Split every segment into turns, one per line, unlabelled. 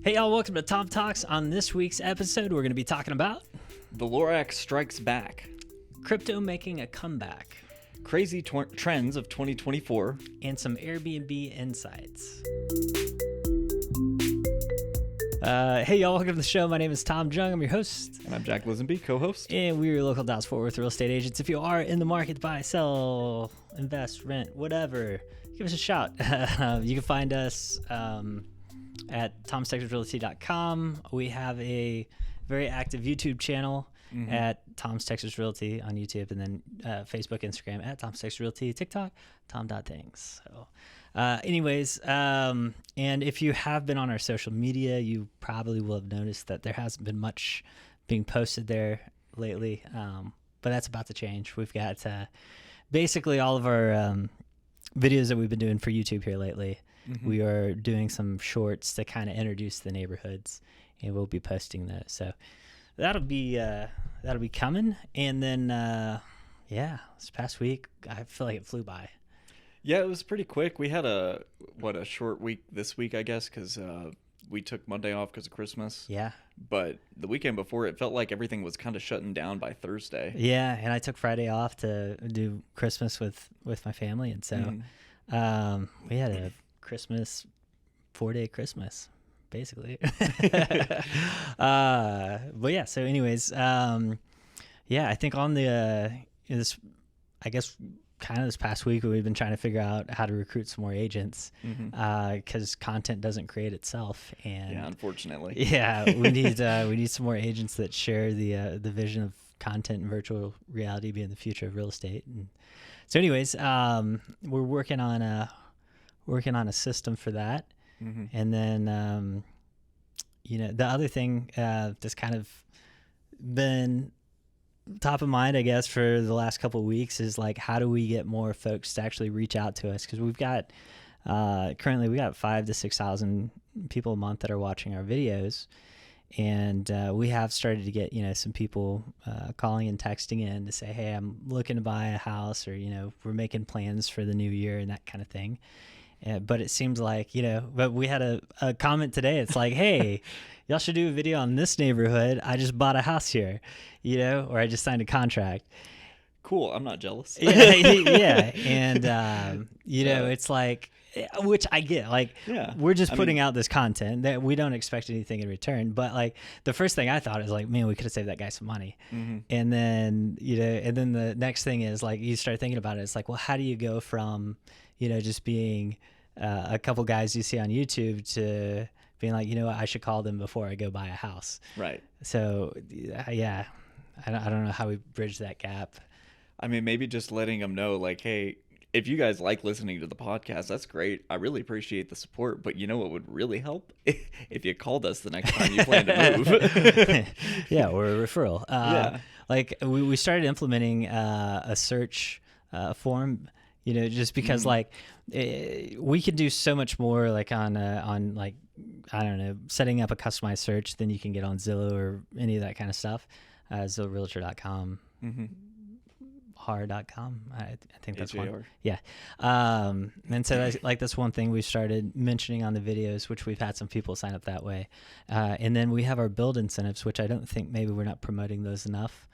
Hey y'all, welcome to Tom Talks. On this week's episode, we're going to be talking about
The Lorax Strikes Back,
crypto making a comeback,
crazy trends of 2024,
and some Airbnb insights. Hey y'all, welcome to the show. My name is Tom Jung. I'm your host.
and I'm Jack Lisenby, co-host.
And we're your local Dallas-Fort Worth real estate agents. If you are in the market to buy, sell, invest, rent, whatever, give us a shout. You can find us at tomstexasrealty.com. We have a very active YouTube channel at Tom's Texas Realty on YouTube, and then Facebook, Instagram at Tom's Texas Realty, TikTok, tom.things. So anyways, and if you have been on our social media, you probably will have noticed that there hasn't been much being posted there lately, but that's about to change. We've got basically all of our videos that we've been doing for YouTube here lately. We are doing some shorts to kind of introduce the neighborhoods, and we'll be posting those. So that'll be coming. And then this past week I feel like it flew by.
Yeah, it was pretty quick. We had a short week this week, I guess, because we took Monday off because of Christmas.
Yeah.
But the weekend before, it felt like everything was kind of shutting down by Thursday.
Yeah, and I took Friday off to do Christmas with my family, and so we had a Christmas 4-day Christmas basically. But yeah, so anyways, I think on the this past week we've been trying to figure out how to recruit some more agents, because content doesn't create itself, and
unfortunately,
we need some more agents that share the vision of content and virtual reality being the future of real estate. And so anyways, we're working on a system for that. And then the other thing that's kind of been top of mind, I guess, for the last couple of weeks is like, how do we get more folks to actually reach out to us? Because we've got currently we got 5,000 to 6,000 people a month that are watching our videos, and we have started to get some people calling and texting in to say, hey, I'm looking to buy a house, or we're making plans for the new year and that kind of thing. But it seems like, but we had a comment today. It's like, hey, y'all should do a video on this neighborhood. I just bought a house here, or I just signed a contract.
Cool. I'm not jealous.
Yeah. And, it's like, which I get, like, we're just putting out this content that we don't expect anything in return. But like, the first thing I thought is like, man, we could have saved that guy some money. And then, and then the next thing is like, you start thinking about it. It's like, well, how do you go from, just being a couple guys you see on YouTube to being like, what, I should call them before I go buy a house. Right. So, I don't know how we bridge that gap.
I mean, maybe just letting them know, like, hey, if you guys like listening to the podcast, that's great. I really appreciate the support. But what would really help? If you called us the next time you plan to move.
Yeah, or a referral. Like, we started implementing a search form, just because like we could do so much more, like on like, I don't know, setting up a customized search than you can get on Zillow or any of that kind of stuff. ZillowRealtor.com, har.com. I think that's
H-A-R.
one. Yeah. And so that's one thing we started mentioning on the videos, which we've had some people sign up that way. And then we have our build incentives, which I don't think maybe we're not promoting those enough.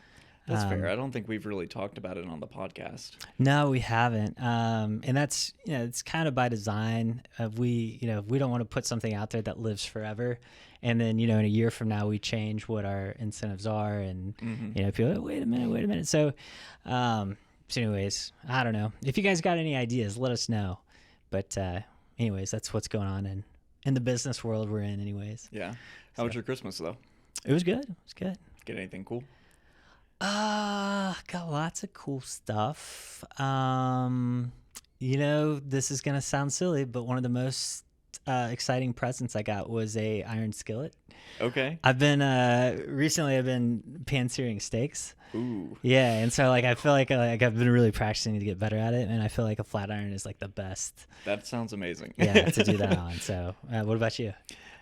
That's fair. I don't think we've really talked about it on the podcast.
No, we haven't. And that's, it's kind of by design. We don't want to put something out there that lives forever. And then, in a year from now, we change what our incentives are. And, people are like, wait a minute. So anyways, I don't know. If you guys got any ideas, let us know. But anyways, that's what's going on in the business world we're in anyways.
Yeah. How was your Christmas, though?
It was good.
Get anything cool?
Got lots of cool stuff. This is gonna sound silly, but one of the most exciting presents I got was a iron skillet.
Okay.
I've been pan-searing steaks.
Ooh.
Yeah, and so like I feel like I've been really practicing to get better at it, and I feel like a flat iron is like the best.
That sounds amazing.
Yeah, to do that on. So, what about you?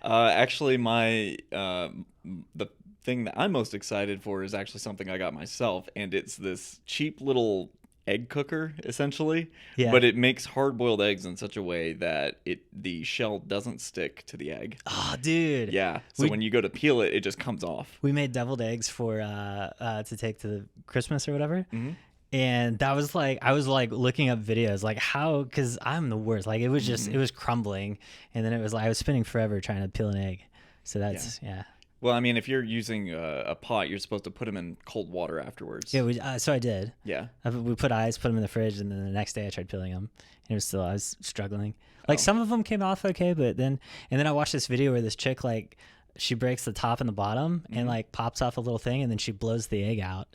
Actually, my the thing that I'm most excited for is actually something I got myself, and it's this cheap little egg cooker essentially,
Yeah.
but it makes hard-boiled eggs in such a way that the shell doesn't stick to the egg.
Oh, dude.
Yeah, so when you go to peel it, it just comes off.
We made deviled eggs for to take to Christmas or whatever.
Mm-hmm.
And that was like, I was like looking up videos, like how, because I'm the worst. Like it was just, it was crumbling. And then it was like, I was spending forever trying to peel an egg. So that's, yeah.
Well, I mean, if you're using a pot, you're supposed to put them in cold water afterwards.
Yeah, so I did.
Yeah.
We put them in the fridge, and then the next day I tried peeling them. And it was still, I was struggling. Like some of them came off okay, but then I watched this video where this chick, like, she breaks the top and the bottom and like pops off a little thing, and then she blows the egg out.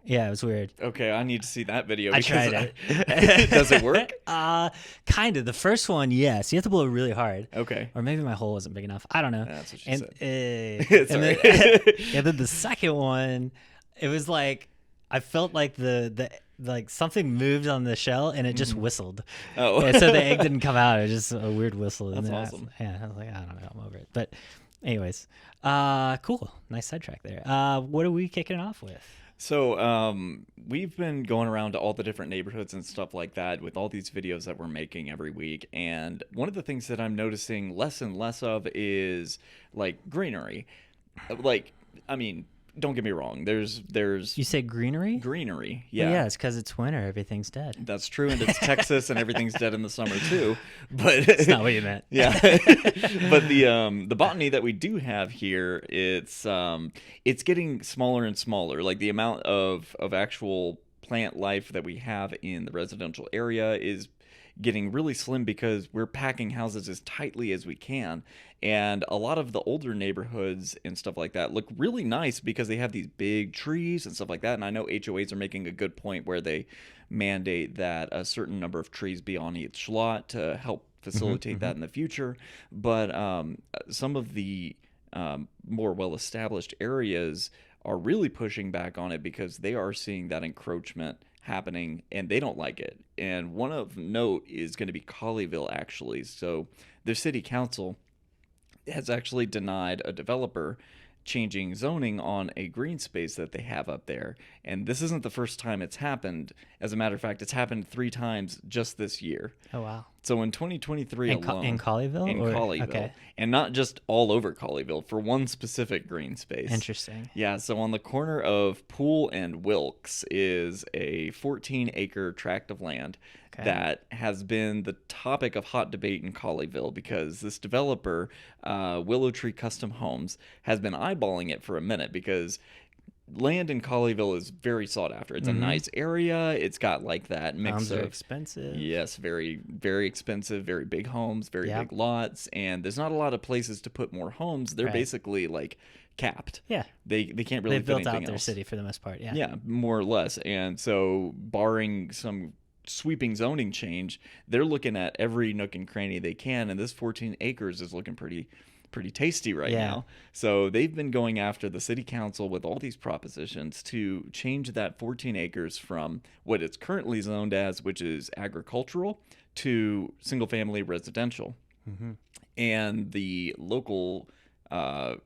Yeah, it was weird.
Okay, I need to see that video.
I tried it.
Does it work?
Kind of. The first one, yes. You have to blow really hard.
Okay.
Or maybe my hole wasn't big enough. I don't know.
That's what she said.
And then, and then the second one, it was like I felt like the like something moved on the shell and it just whistled.
Oh.
And so the egg didn't come out. It was just a weird whistle.
That's
and
awesome.
I was like, I don't know. I'm over it. But anyways, cool. Nice sidetrack there. What are we kicking it off with?
So we've been going around to all the different neighborhoods and stuff like that with all these videos that we're making every week. And one of the things that I'm noticing less and less of is like greenery. Like, I mean, don't get me wrong. There's
You say greenery?
greenery.
Well,
Yeah.
yeah, it's because it's winter. Everything's dead.
That's true, and it's Texas, and everything's dead in the summer too. But
That's not what you meant.
Yeah, but the botany that we do have here, it's getting smaller and smaller. Like the amount of actual plant life that we have in the residential area is getting really slim because we're packing houses as tightly as we can. And a lot of the older neighborhoods and stuff like that look really nice because they have these big trees and stuff like that. And I know HOAs are making a good point where they mandate that a certain number of trees be on each lot to help facilitate that in the future. But some of the more well-established areas are really pushing back on it because they are seeing that encroachment happening and they don't like it. And one of note is going to be Colleyville, actually. So their city council has actually denied a developer changing zoning on a green space that they have up there. And this isn't the first time it's happened. As a matter of fact, it's happened 3 times just this year.
Oh, wow.
So in 2023 alone.
In Colleyville?
In Colleyville.
Okay.
And not just all over Colleyville, for one specific green space.
Interesting.
Yeah, so on the corner of Poole and Wilkes is a 14-acre tract of land that has been the topic of hot debate in Colleyville because this developer, Willowtree Custom Homes, has been eyeballing it for a minute because land in Colleyville is very sought after. It's a nice area. It's got like that mix
Homes
of
are expensive.
Yes, very, very expensive, very big homes, very big lots, and there's not a lot of places to put more homes. They're basically like capped.
Yeah.
They can't really
They've
fit
built out
anything
their
else.
city for the most part. Yeah.
Yeah, more or less. And so barring some sweeping zoning change, they're looking at every nook and cranny they can, and this 14 acres is looking pretty tasty right now. So they've been going after the city council with all these propositions to change that 14 acres from what it's currently zoned as, which is agricultural, to single family residential. And the local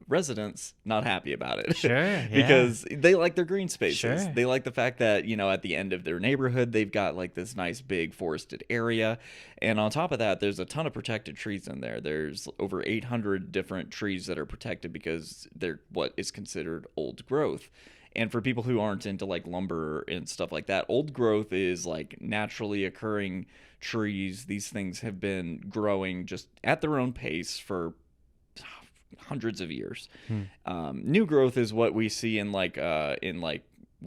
residents not happy about it.
Sure, yeah.
Because they like their green spaces.
Sure.
They like the fact that, at the end of their neighborhood, they've got like this nice big forested area. And on top of that, there's a ton of protected trees in there. There's over 800 different trees that are protected because they're what is considered old growth. And for people who aren't into like lumber and stuff like that, old growth is like naturally occurring trees. These things have been growing just at their own pace for hundreds of years. New growth is what we see in like what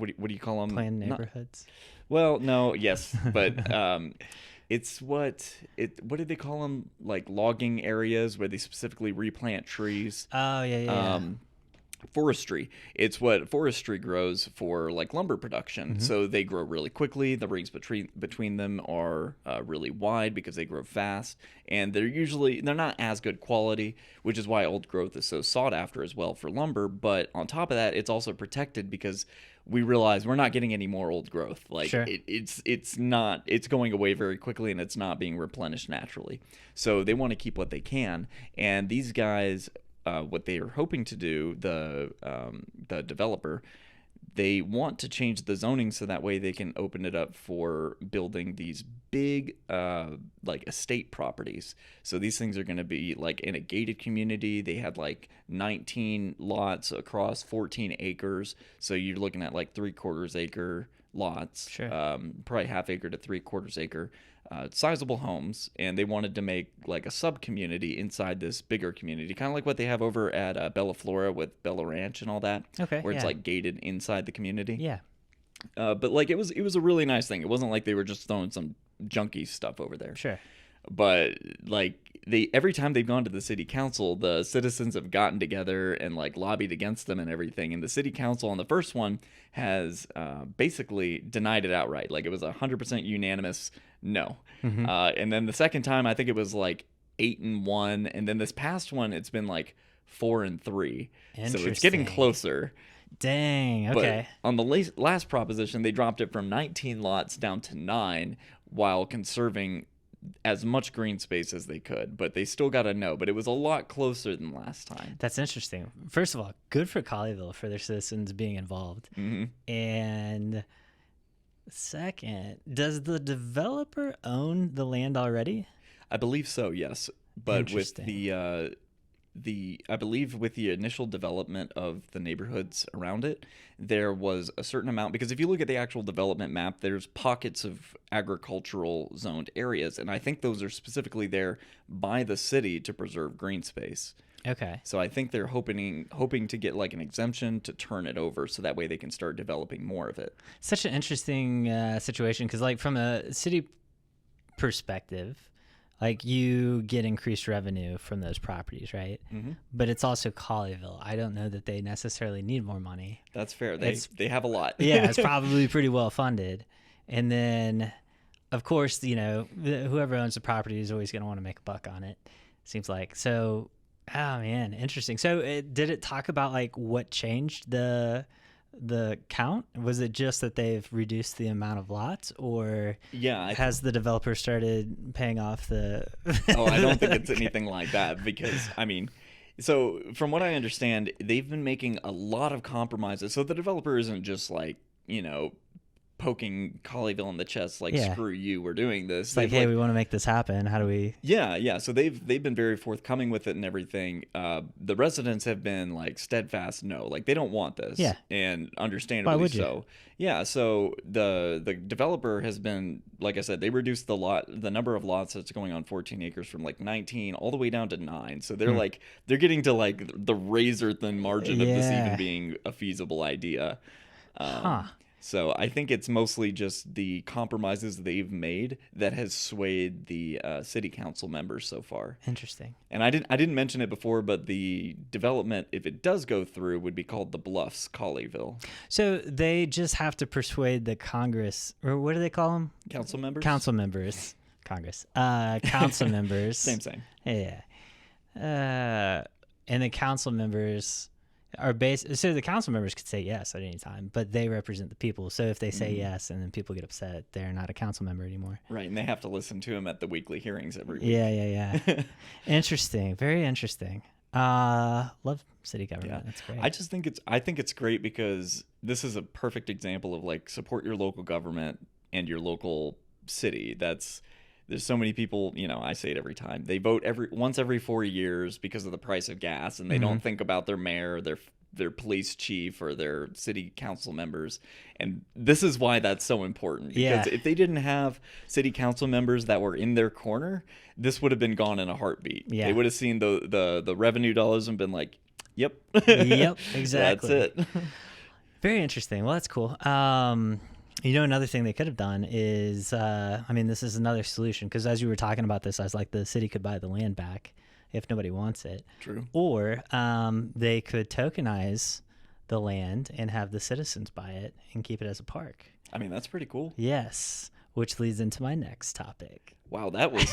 do you call them?
Planned neighborhoods.
Well, no, yes, but it's what did they call them? Like logging areas where they specifically replant trees.
Oh, yeah.
Forestry. It's what forestry grows for like lumber production. So they grow really quickly. The rings between them are really wide because they grow fast, and they're not as good quality, which is why old growth is so sought after as well for lumber. But on top of that, it's also protected because we realize we're not getting any more old growth. Like
Sure.
it's going away very quickly, and it's not being replenished naturally. So they want to keep what they can, and these guys. What they are hoping to do, the developer, they want to change the zoning so that way they can open it up for building these big like estate properties. So these things are going to be like in a gated community. They had like 19 lots across 14 acres. So you're looking at like 3/4 acre lots,
Sure.
Probably half acre to 3/4 acre. Sizable homes, and they wanted to make like a sub community inside this bigger community, kind of like what they have over at Bella Flora with Bella Ranch and all that,
Okay,
where it's
yeah.
like gated inside the community.
Yeah.
But like it was a really nice thing. It wasn't like they were just throwing some junky stuff over there.
Sure.
But like every time they've gone to the city council, the citizens have gotten together and like lobbied against them and everything. And the city council on the first one has basically denied it outright. Like it was 100% unanimous no.
Mm-hmm.
And then the second time, I think it was like 8-1, and then this past one, it's been like 4-3. So it's getting closer.
Dang. Okay.
But on the last proposition, they dropped it from 19 lots down to 9 while conserving as much green space as they could. But they still got a no. But it was a lot closer than last time.
That's interesting. First of all, good for Colleyville for their citizens being involved.
Mm-hmm.
And second, does the developer own the land already?
I believe so, yes. But with I believe with the initial development of the neighborhoods around it, there was a certain amount, because if you look at the actual development map, there's pockets of agricultural zoned areas, and I think those are specifically there by the city to preserve green space.
Okay.
So I think they're hoping to get like an exemption to turn it over, so that way they can start developing more of it.
Such an interesting situation, because like from a city perspective, like you get increased revenue from those properties, right?
Mm-hmm.
But it's also Colleyville. I don't know that they necessarily need more money.
That's fair. They have a lot.
Yeah, it's probably pretty well funded. And then, of course, you know, whoever owns the property is always going to want to make a buck on it, seems like. So, oh man, interesting. So did it talk about like what changed the count? Was it just that they've reduced the amount of lots, or has the developer started paying off the
Oh, I don't think it's anything like that, because I mean, so from what I understand, they've been making a lot of compromises. So the developer isn't just like, you know, poking Colleyville in the chest like, screw you, we're doing this.
It's like, hey, we want to make this happen. How do we?
Yeah. So they've been very forthcoming with it and everything. The residents have been like steadfast no, like they don't want this.
Yeah.
And understandably
Why would you?
so. Yeah. So the developer has been, like I said, they reduced the number of lots that's going on 14 acres from like 19 all the way down to 9. So they're like they're getting to like the razor thin margin of this even being a feasible idea. So I think it's mostly just the compromises they've made that has swayed the city council members so far.
Interesting.
And I didn't mention it before, but the development, if it does go through, would be called the Bluffs, Colleyville.
So they just have to persuade the Congress, or what do they call them?
Council members?
Council members. Congress. Council members.
Same.
Yeah. And the council members are so the council members could say yes at any time, but they represent the people. So if they say yes and then people get upset, they're not a council member anymore.
Right, and they have to listen to him at the weekly hearings every week.
Yeah. Interesting. Very interesting. Love city government.
Yeah.
That's great.
I think it's great because this is a perfect example of like support your local government and your local city. There's so many people, you know, I say it every time. They vote once every 4 years because of the price of gas, and they don't think about their mayor, their police chief, or their city council members. And this is why that's so important. Because if they didn't have city council members that were in their corner, this would have been gone in a heartbeat.
Yeah.
They would have seen the revenue dollars and been like, yep.
Yep, exactly.
That's it.
Very interesting. Well, that's cool. You know, another thing they could have done is, this is another solution, because as you were talking about this, I was like, the city could buy the land back if nobody wants it.
True.
Or they could tokenize the land and have the citizens buy it and keep it as a park.
I mean, that's pretty cool.
Yes, which leads into my next topic.
Wow, that was...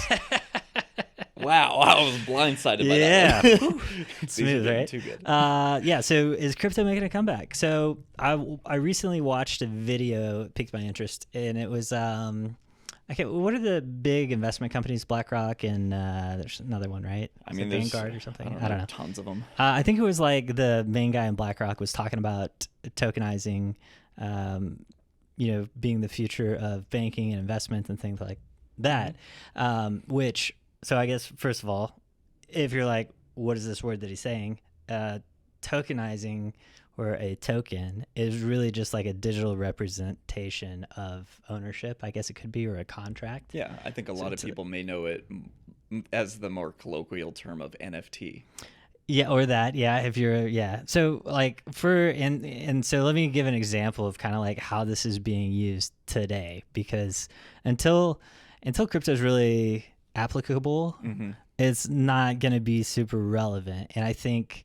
Wow, I was blindsided by
that.
Yeah.
Smooth, right?
Too good.
So is crypto making a comeback? So I recently watched a video, it piqued my interest, and it was Okay, well, what are the big investment companies? BlackRock and there's another one, right?
I mean, there's
Vanguard or something.
I don't know, tons of them.
I think it was like the main guy in BlackRock was talking about tokenizing, being the future of banking and investment and things like that. Which, so I guess first of all, if you're like, what is this word that he's saying? Tokenizing, or a token, is really just like a digital representation of ownership, I guess it could be, or a contract.
Yeah, I think a lot of people may know it as the more colloquial term of NFT.
Yeah, or that. Yeah, if you're, yeah. So like and so let me give an example of kind of like how this is being used today, because until crypto is really applicable, it's not going to be super relevant. And I think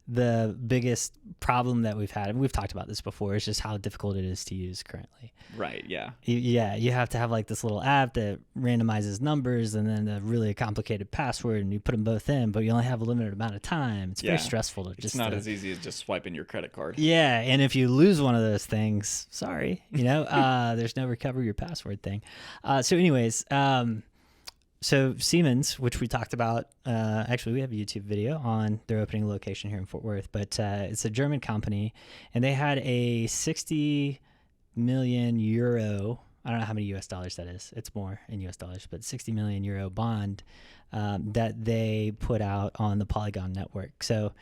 the biggest problem that we've had, and we've talked about this before, is just how difficult it is to use currently.
Right, yeah.
You have to have like this little app that randomizes numbers and then a really complicated password, and you put them both in, but you only have a limited amount of time. It's very stressful.
It's not as easy as just swiping your credit card.
Yeah, and if you lose one of those things, sorry, there's no recover your password thing. So anyways, so Siemens, which we talked about, actually we have a YouTube video on their opening location here in Fort Worth, but it's a German company, and they had a 60 million euro, I don't know how many US dollars that is, it's more in US dollars, but 60 million euro bond that they put out on the Polygon network. So,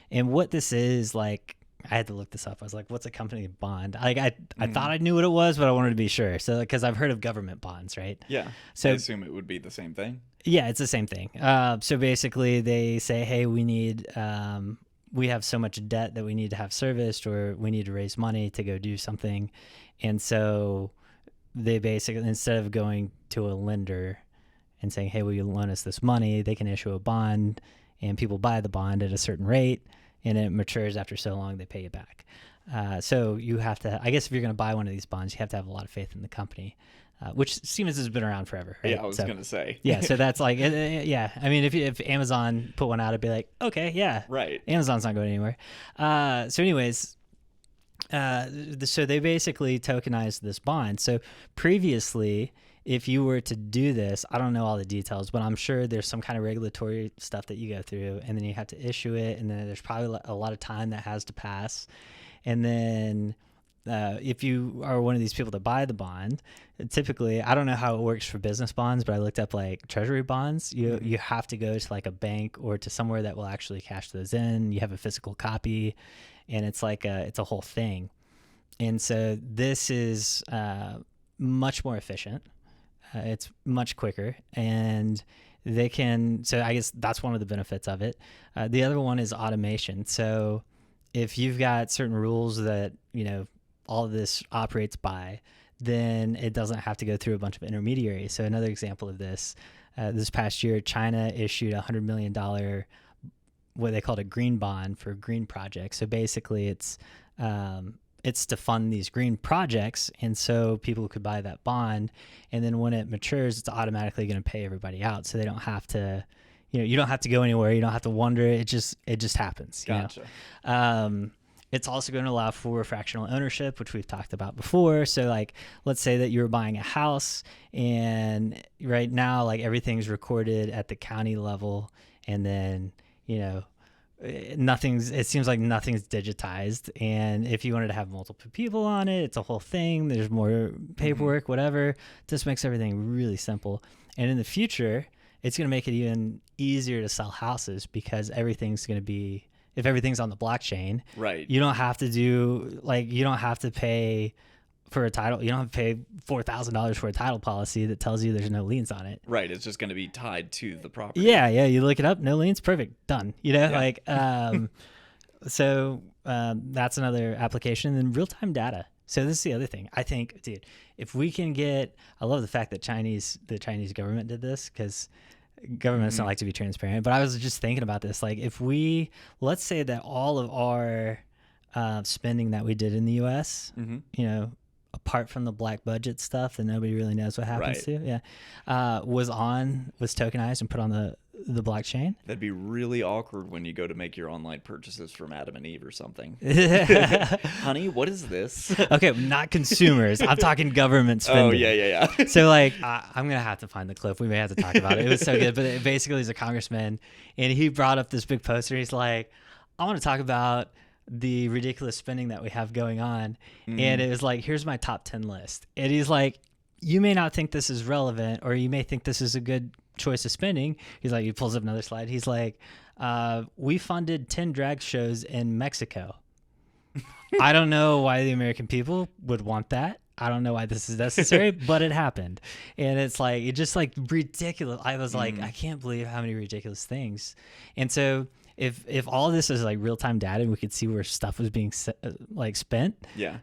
and what this is, like, I had to look this up. I was like, what's a company bond? Like, I thought I knew what it was, but I wanted to be sure. So, because I've heard of government bonds, right?
Yeah. So I assume it would be the same thing.
Yeah, it's the same thing. So basically they say, hey, we have so much debt that we need to have serviced, or we need to raise money to go do something. And so they basically, instead of going to a lender and saying, hey, will you loan us this money? They can issue a bond, and people buy the bond at a certain rate, and it matures after so long, they pay you back. So you have to, I guess if you're going to buy one of these bonds, you have to have a lot of faith in the company, which Siemens has been around forever. Right?
Yeah, I was going to say.
Yeah, so that's like, yeah. I mean, if Amazon put one out, it'd be like, okay, yeah.
Right.
Amazon's not going anywhere. So anyways, so they basically tokenized this bond. So previously, if you were to do this, I don't know all the details, but I'm sure there's some kind of regulatory stuff that you go through, and then you have to issue it, and then there's probably a lot of time that has to pass. And then if you are one of these people that buy the bond, typically, I don't know how it works for business bonds, but I looked up like treasury bonds. You have to go to like a bank or to somewhere that will actually cash those in. You have a physical copy, and it's like it's a whole thing. And so this is much more efficient. It's much quicker, and they can, so I guess that's one of the benefits of it. The other one is automation. So if you've got certain rules that, all of this operates by, then it doesn't have to go through a bunch of intermediaries. So another example of this, this past year, China issued $100 million, what they called a green bond for green projects. So basically it's to fund these green projects, and so people could buy that bond, and then when it matures, it's automatically going to pay everybody out, so they don't have to, you don't have to go anywhere, you don't have to wonder, it just happens.
Gotcha.
It's also going to allow for fractional ownership, which we've talked about before. So like, let's say that you're buying a house, and right now, like, everything's recorded at the county level, and then, it seems like nothing's digitized. And if you wanted to have multiple people on it, it's a whole thing. There's more paperwork, whatever. This makes everything really simple. And in the future, it's going to make it even easier to sell houses, because everything's going to be, if everything's on the blockchain,
right?
You don't have to you don't have to pay for a title. You don't have to pay $4,000 for a title policy that tells you there's no liens on it.
Right. It's just going to be tied to the property.
Yeah. You look it up, no liens, perfect, done. So that's another application. And then real-time data. So this is the other thing. I think, dude, if we can I love the fact that the Chinese government did this, because governments don't like to be transparent. But I was just thinking about this. Like, if let's say that all of our spending that we did in the U.S., apart from the black budget stuff that nobody really knows what happens to, was tokenized and put on the blockchain.
That'd be really awkward when you go to make your online purchases from Adam and Eve or something. Honey, what is this?
Okay, not consumers. I'm talking government spending.
Oh, yeah.
So, like, I'm going to have to find the clip. We may have to talk about it. It was so good. But basically, he's a congressman, and he brought up this big poster. He's like, I want to talk about the ridiculous spending that we have going on. And it was like, here's my top 10 list. And he's like, you may not think this is relevant, or you may think this is a good choice of spending. He's like, he pulls up another slide. He's like, we funded 10 drag shows in Mexico. I don't know why the American people would want that. I don't know why this is necessary, but it happened. And it's like, it just like ridiculous. I was like, I can't believe how many ridiculous things. And so if all of this is like real-time data and we could see where stuff was being like spent,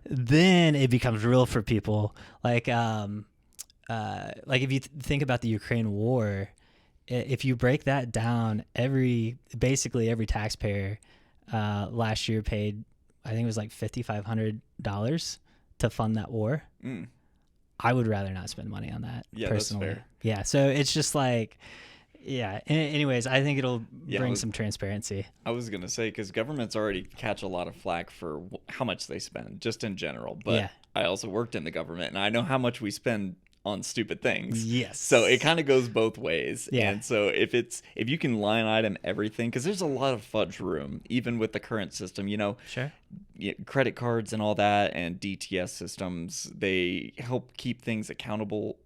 then it becomes real for people. Like if you think about the Ukraine war, if you break that down, basically every taxpayer last year paid, I think it was like $5,500 to fund that war. I would rather not spend money on that personally.
That's fair.
Yeah, so it's just like, anyways, I think it'll bring some transparency.
I was going to say, because governments already catch a lot of flack for how much they spend, just in general. But I also worked in the government, and I know how much we spend on stupid things.
Yes.
So it kind of goes both ways.
Yeah.
And so if you can line item everything, because there's a lot of fudge room, even with the current system,
Sure.
Credit cards and all that, and DTS systems, they help keep things accountable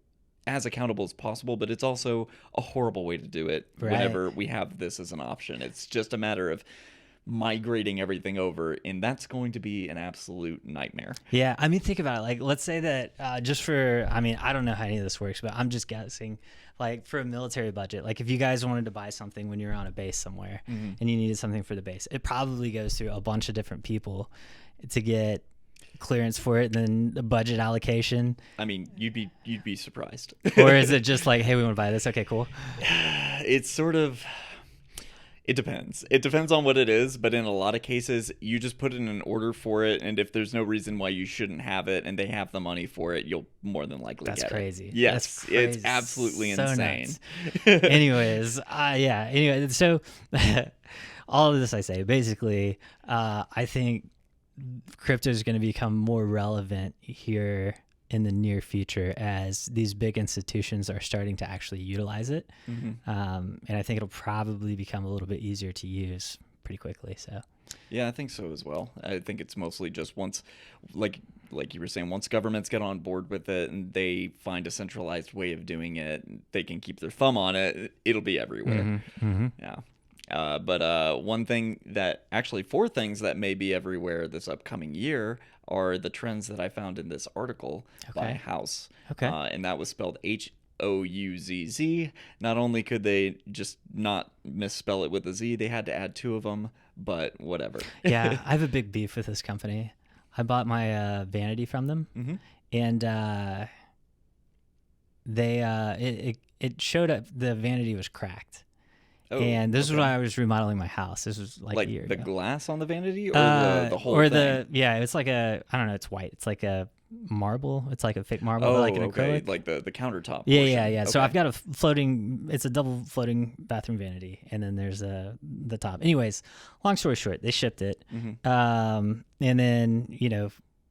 as possible, but it's also a horrible way to do it whenever we have this as an option. It's just a matter of migrating everything over, and that's going to be an absolute nightmare.
Yeah, I mean, think about it. Like, let's say that I don't know how any of this works, but I'm just guessing, like, for a military budget, like if you guys wanted to buy something when you're on a base somewhere and you needed something for the base, it probably goes through a bunch of different people to get clearance for it, and then the budget allocation.
I mean, you'd be surprised.
Or is it just like, hey, we want to buy this? Okay, cool.
It's sort of... It depends. It depends on what it is, but in a lot of cases, you just put in an order for it, and if there's no reason why you shouldn't have it, and they have the money for it, you'll more than likely get it.
That's crazy.
Yes,
that's crazy.
It's absolutely
so
insane.
Anyways, Anyway, so all of this I say, basically, I think crypto is going to become more relevant here in the near future as these big institutions are starting to actually utilize it. And I think it'll probably become a little bit easier to use pretty quickly. So
yeah, I think so as well. I think it's mostly just once, like you were saying, once governments get on board with it and they find a centralized way of doing it, they can keep their thumb on it, it'll be everywhere. Yeah. But four things that may be everywhere this upcoming year are the trends that I found in this article by House. And that was spelled Houzz. Not only could they just not misspell it with a Z, they had to add two of them, but whatever.
Yeah, I have a big beef with this company. I bought my vanity from them, and it showed up the vanity was cracked. And this is when I was remodeling my house. This was like a year ago.
The glass on the vanity, or the whole thing?
It's like I don't know, it's white. It's like a marble. It's like a fake marble, like an acrylic.
Like the countertop.
Yeah.
Okay.
So I've got it's a double floating bathroom vanity, and then there's the top. Anyways, long story short, they shipped it, and then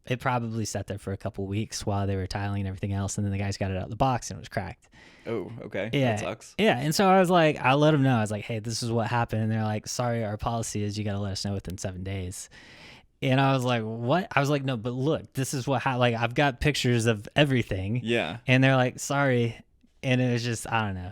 it probably sat there for a couple weeks while they were tiling and everything else, and then the guys got it out of the box and it was cracked.
Oh, okay.
Yeah.
That sucks.
Yeah. And so I was like, I let them know. I was like, hey, this is what happened. And they're like, sorry, our policy is you got to let us know within 7 days. And I was like, what? I was like, no, but look, this is what, I've got pictures of everything.
Yeah.
And they're like, sorry. And it was just, I don't know.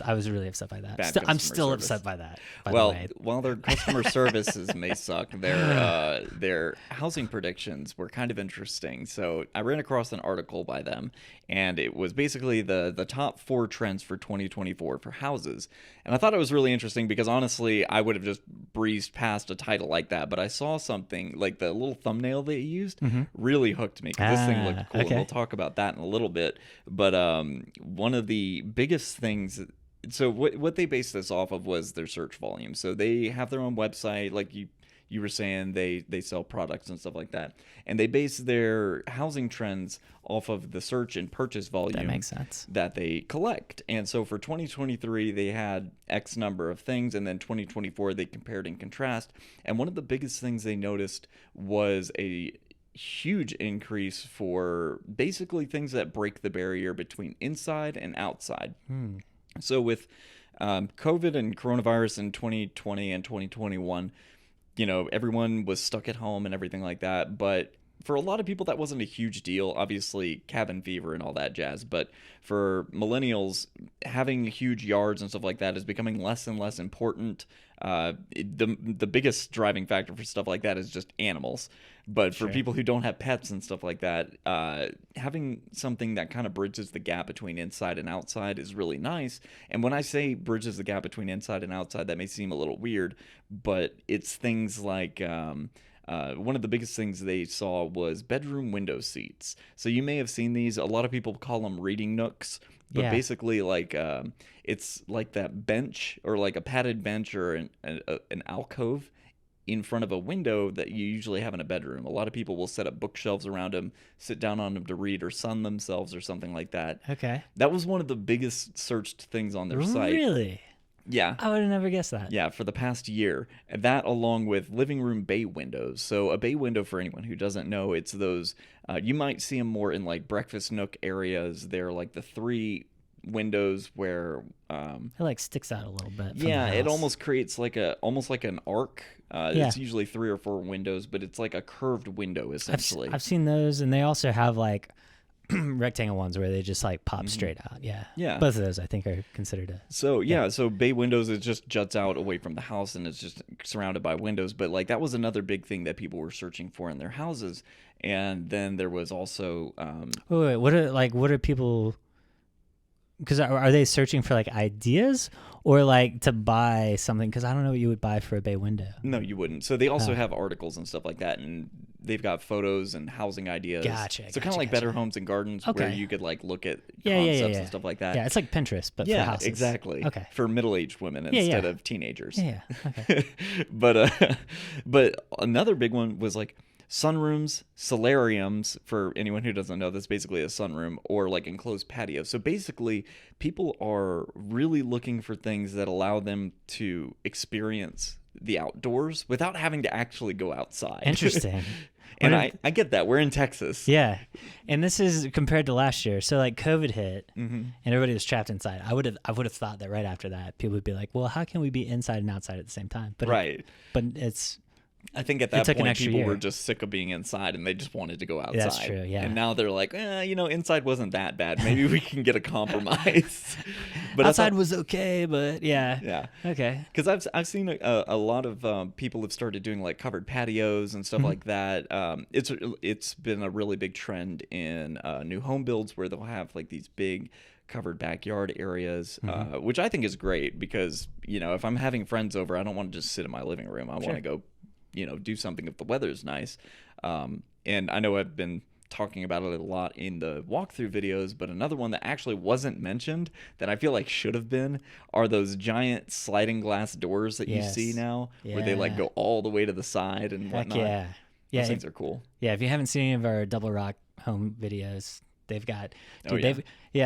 I was really upset by that. I'm still upset by that. By the way.
While their customer services may suck, their housing predictions were kind of interesting. So I ran across an article by them, and it was basically the top 4 trends for 2024 for houses. And I thought it was really interesting because honestly, I would have just breezed past a title like that. But I saw something like the little thumbnail that you used really hooked me because this thing looked cool. Okay. And we'll talk about that in a little bit. But one of the biggest things. So what they based this off of was their search volume. So they have their own website, like you you were saying they sell products and stuff like that, and they base their housing trends off of the search and purchase volume
That makes sense.
that they collect. And so for 2023 they had X number of things, and then 2024 they compared and contrast, and one of the biggest things they noticed was a huge increase for basically things that break the barrier between inside and outside. So with COVID and coronavirus in 2020 and 2021, everyone was stuck at home and everything like that. But for a lot of people, that wasn't a huge deal. Obviously, cabin fever and all that jazz. But for millennials, having huge yards and stuff like that is becoming less and less important. The biggest driving factor for stuff like that is just animals. But for people who don't have pets and stuff like that, having something that kind of bridges the gap between inside and outside is really nice. And when I say bridges the gap between inside and outside, that may seem a little weird, but it's things like one of the biggest things they saw was bedroom window seats. So you may have seen these. A lot of people call them reading nooks. But basically, like it's like that bench, or like a padded bench, or an alcove in front of a window that you usually have in a bedroom. A lot of people will set up bookshelves around them, sit down on them to read or sun themselves or something like that.
Okay.
That was one of the biggest searched things on their site.
Really?
Yeah.
I would have never guessed that.
Yeah, for the past year. And that, along with living room bay windows. So a bay window, for anyone who doesn't know, it's those, you might see them more in like breakfast nook areas. They're like the 3 windows where
it like sticks out a little bit.
Yeah, it almost creates like almost like an arc. It's usually 3 or 4 windows, but it's like a curved window essentially.
I've seen those, and they also have like rectangle ones where they just like pop straight out. Yeah. Both of those I think are considered
so bay windows, it just juts out away from the house and it's just surrounded by windows. But like that was another big thing that people were searching for in their houses. And then there was also
wait, what are people? Because are they searching for like ideas or like to buy something? Because I don't know what you would buy for a bay window.
No, you wouldn't. So they also have articles and stuff like that, and they've got photos and housing ideas. So kind of like Better Homes and Gardens, where you could like look at concepts and stuff like that.
Yeah, it's like Pinterest, but for houses.
Exactly.
Okay.
For middle-aged women instead of teenagers.
Yeah. Okay.
But another big one was like sunrooms, solariums. For anyone who doesn't know, that's basically a sunroom, or like enclosed patio. So basically, people are really looking for things that allow them to experience the outdoors without having to actually go outside.
Interesting.
And I get that. We're in Texas.
Yeah. And this is compared to last year. So like COVID hit and everybody was trapped inside. I would have thought that right after that, people would be like, well, how can we be inside and outside at the same time? But
I think at that point, people were just sick of being inside and they just wanted to go outside.
That's true, yeah.
And now they're like, inside wasn't that bad. Maybe we can get a compromise.
But outside was okay, but yeah.
Yeah.
Okay.
Because I've seen a lot of people have started doing like covered patios and stuff like that. It's been a really big trend in new home builds where they'll have like these big covered backyard areas, which I think is great because, if I'm having friends over, I don't want to just sit in my living room. I want to go do something if the weather's nice. And I know I've been talking about it a lot in the walkthrough videos, but another one that actually wasn't mentioned that I feel like should have been are those giant sliding glass doors that you see now, where they like go all the way to the side and whatnot.
Yeah.
Those things are cool.
Yeah, if you haven't seen any of our Double Rock home videos, they've got the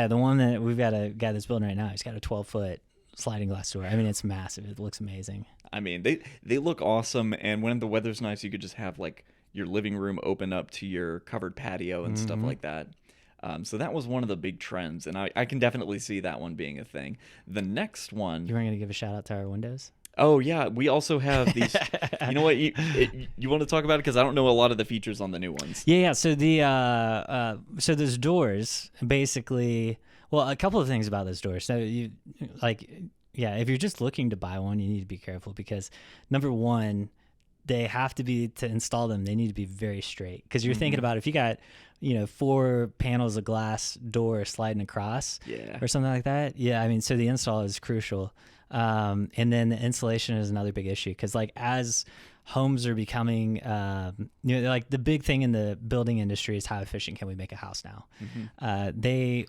one that we've got a guy that's building right now, he's got a 12-foot sliding glass door. I mean, it's massive. It looks amazing.
I mean, they look awesome, and when the weather's nice, you could just have like your living room open up to your covered patio and stuff like that. So that was one of the big trends, and I can definitely see that one being a thing. The next one...
You weren't going to give a shout out to our windows?
Oh, yeah. We also have these... You know what? You want to talk about it? Because I don't know a lot of the features on the new ones.
Yeah. So so those doors, basically... Well, a couple of things about those doors. So if you're just looking to buy one, you need to be careful because number one, they have to install them, they need to be very straight. Because you're thinking about if you got, 4 panels of glass door sliding across or something like that. Yeah, I mean, so the install is crucial. And then the insulation is another big issue because like as homes are becoming, like the big thing in the building industry is how efficient can we make a house now?